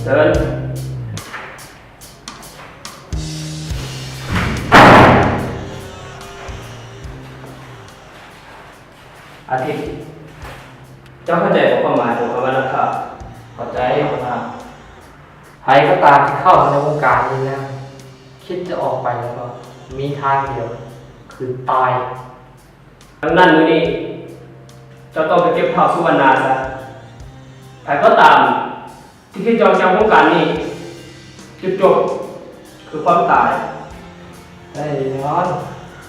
ชิญอาทิตย์เจ้าเข้าใจความหมายของคำว่านักข่าวเข้าใจหัวหน้าใครก็ตามที่เข้ามาในวงการนี้นะคิดจะออกไปแล้วก็มีทางเดียวคือตายดังนั้นนี่เจ้าต้องไปเก็บข้าวสุวรรณาซะใครก็ตามที่คิดจะออกจากวงการนี้จุดจบคือความตายได้ย้อน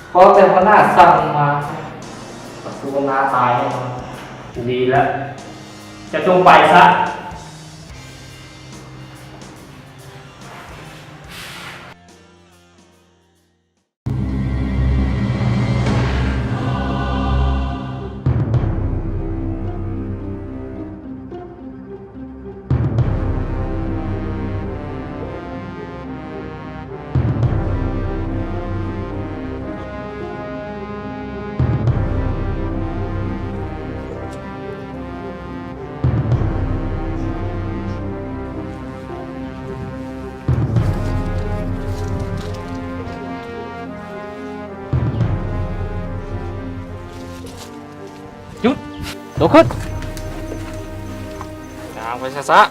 เพราะแต่หัวหน้าสั่งมาสุวรรณาตายแน่นอนดีแล้วจะจงไปซะหยุดลุกขึ้นย่างไปซะ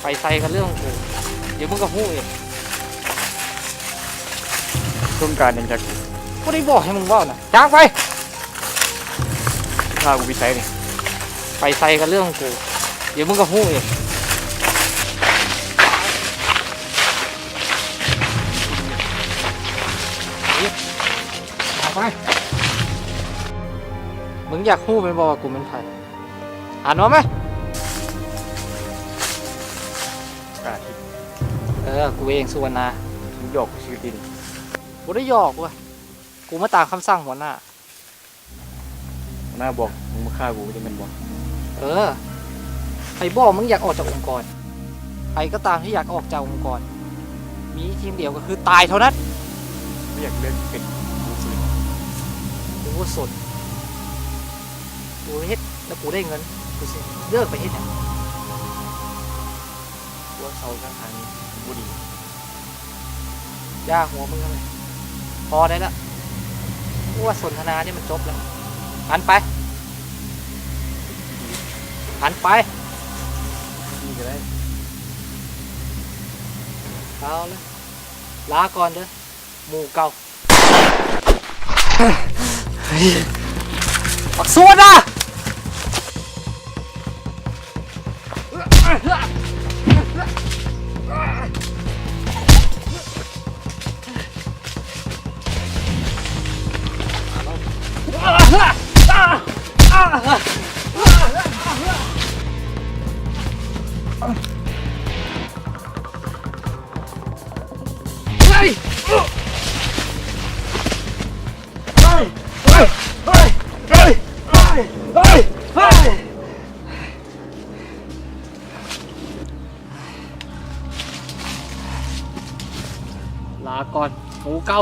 ไปใส่กันเรื่องกูเดี๋ยวมึงก็พูดเองต้องการยังจะกูได้บอกให้มึงว่านะย่างไปพากูไปใส่นี่ไปใส่กันเรื่องกูเดี๋ยวมึงก็พูดเองไปมึงอยากพูดเป็นบอกว่ากูเป็นใครอ่านว่าไหมกูเองสุวรรณามึงหยอกกูชื่อดินกูได้หยอกเว้ยกูมาตามคำสั่งหัวหน้าบอกมึงมาฆ่ากูจะเป็นบอกใครบอกมึงอยากออกจากองค์กรใครก็ตามที่อยากออกจากองค์กรมีทีมเดียวก็คือตายเท่านั้นไม่อยากเลิกเป็นกูสดกูเฮ็ดแล้วกูได้เงินกูสิเลิกไปเฮ็ดเนี่ยกูว่าเขาข้างทางนี้กูดีย่าหัวมึงอะไรพอได้แล้วกูว่าสนทนาเนี่ยมันจบแล้วหันไปดีก็ได้เอาเลยลาก่อนเด้อหมู่เก่าปักสวดนะลาก่อนหมูเก่า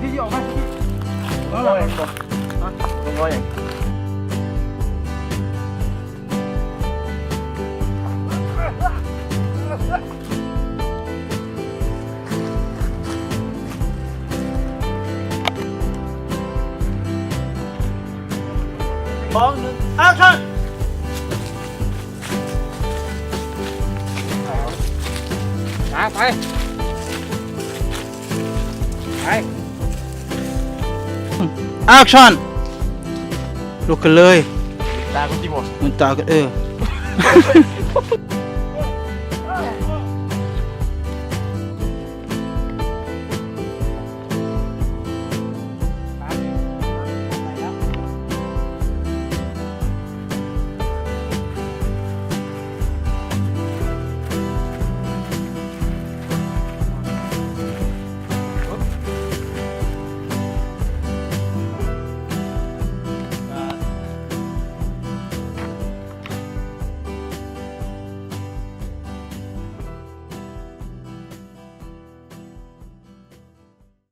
ที่ออกมาแล้วอะไรก่อนลงร้อยอย่าง2 1 action ยัง ไปแอคชั่นลุกกันเลย ตาก็ที่หมด มันตากัน